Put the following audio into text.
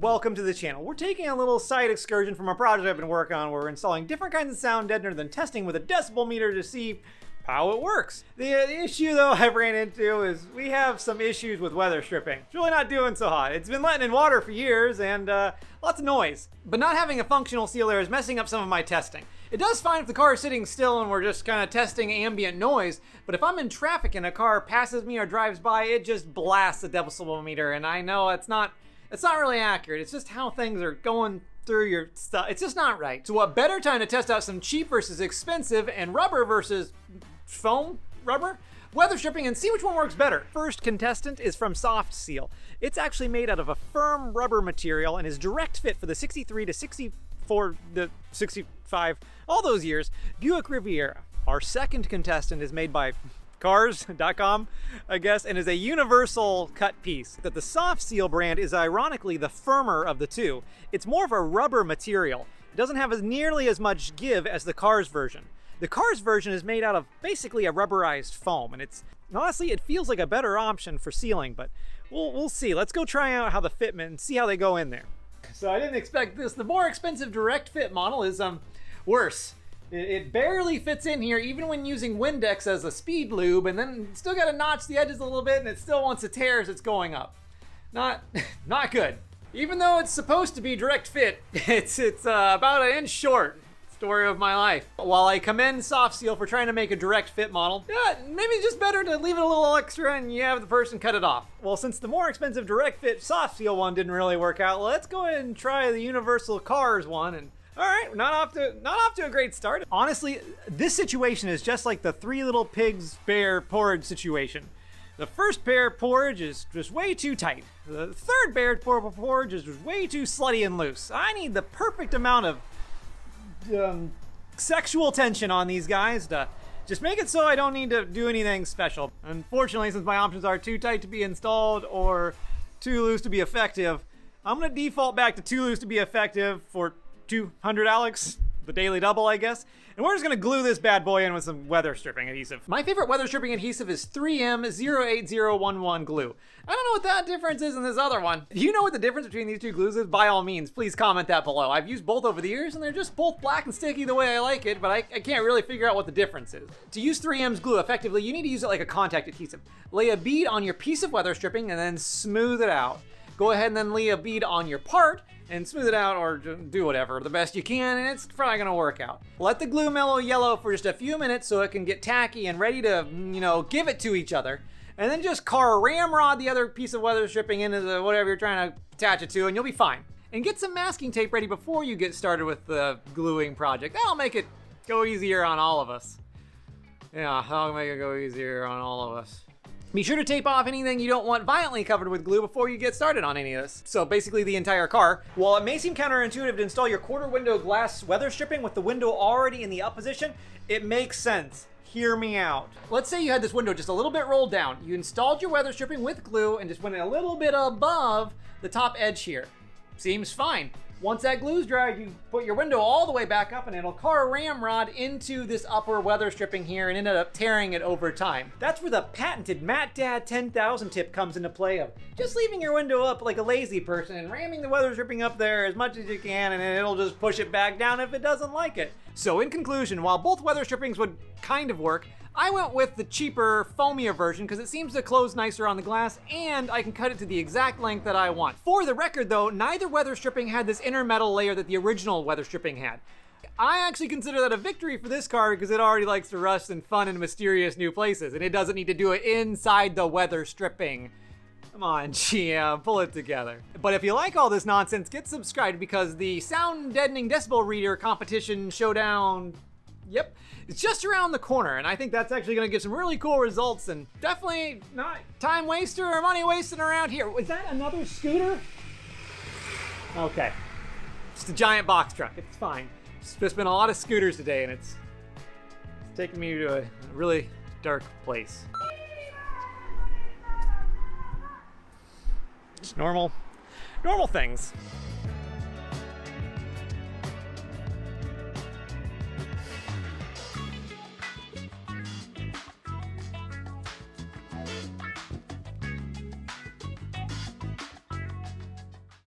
Welcome to the channel. We're taking a little side excursion from a project I've been working on where we're installing different kinds of sound deadener, then testing with a decibel meter to see how it works. The issue though I've ran into is we have some issues with weather stripping. It's really not doing so hot. It's been letting in water for years and lots of noise. But not having a functional sealer is messing up some of my testing. It does fine if the car is sitting still and we're just kind of testing ambient noise, but if I'm in traffic and a car passes me or drives by, it just blasts the decibel meter, and I know it's not really accurate. It's just how things are going through your stuff. It's just not right. So what better time to test out some cheap versus expensive and rubber versus foam rubber weather stripping and see which one works better. First contestant is from SoftSeal. It's actually made out of a firm rubber material and is direct fit for the 63 to 64, the 65, all those years Buick Riviera. Our second contestant is made by Cars.com, I guess, and is a universal cut piece. That the SoftSeal brand is ironically the firmer of the two. It's more of a rubber material. It doesn't have nearly as much give as the Cars version. The Cars version is made out of basically a rubberized foam, and it's honestly, it feels like a better option for sealing, but we'll see. Let's go try out how the fitment and see how they go in there. So I didn't expect this. The more expensive direct fit model is worse. It barely fits in here even when using Windex as a speed lube, and then still got to notch the edges a little bit, and it still wants to tear as it's going up. Not good. Even though it's supposed to be direct fit, it's about an inch short. Story of my life. While I commend SoftSeal for trying to make a direct fit model, yeah, maybe it's just better to leave it a little extra and you have the person cut it off. Well, since the more expensive direct fit SoftSeal one didn't really work out, let's go ahead and try the Universal Cars one. And all right, not off to a great start. Honestly, this situation is just like the Three Little Pigs bear porridge situation. The first bear porridge is just way too tight. The third bear porridge is just way too slutty and loose. I need the perfect amount of sexual tension on these guys to just make it so I don't need to do anything special. Unfortunately, since my options are too tight to be installed or too loose to be effective, I'm gonna default back to too loose to be effective for 200 Alex, the daily double, I guess. And we're just gonna glue this bad boy in with some weather stripping adhesive. My favorite weather stripping adhesive is 3M 08011 glue. I don't know what that difference is in this other one. Do you know what the difference between these two glues is? By all means, please comment that below. I've used both over the years and they're just both black and sticky the way I like it, but I can't really figure out what the difference is. To use 3M's glue effectively, you need to use it like a contact adhesive. Lay a bead on your piece of weather stripping and then smooth it out. Go ahead and then lay a bead on your part and smooth it out or do whatever the best you can, and it's probably gonna work out. Let the glue mellow yellow for just a few minutes so it can get tacky and ready to, give it to each other. And then just ramrod the other piece of weather stripping into whatever you're trying to attach it to, and you'll be fine. And get some masking tape ready before you get started with the gluing project. That'll make it go easier on all of us. Yeah, that'll make it go easier on all of us. Be sure to tape off anything you don't want violently covered with glue before you get started on any of this. So basically the entire car. While it may seem counterintuitive to install your quarter window glass weather stripping with the window already in the up position, it makes sense. Hear me out. Let's say you had this window just a little bit rolled down. You installed your weather stripping with glue and just went a little bit above the top edge here. Seems fine. Once that glue's dried, you put your window all the way back up and it'll ramrod into this upper weather stripping here and ended up tearing it over time. That's where the patented Matt Dad 10,000 tip comes into play of just leaving your window up like a lazy person and ramming the weather stripping up there as much as you can, and then it'll just push it back down if it doesn't like it. So in conclusion, while both weather strippings would kind of work, I went with the cheaper, foamier version because it seems to close nicer on the glass and I can cut it to the exact length that I want. For the record though, neither weather stripping had this inner metal layer that the original weather stripping had. I actually consider that a victory for this car because it already likes to rust in fun and mysterious new places, and it doesn't need to do it inside the weather stripping. Come on, GM, pull it together. But if you like all this nonsense, get subscribed because the sound deadening decibel reader competition showdown, yep, it's just around the corner, and I think that's actually gonna give some really cool results and definitely not time waster or money wasting around here. Was that another scooter? Okay, just a giant box truck, it's fine. There's been a lot of scooters today and it's taking me to a really dark place. Just normal things.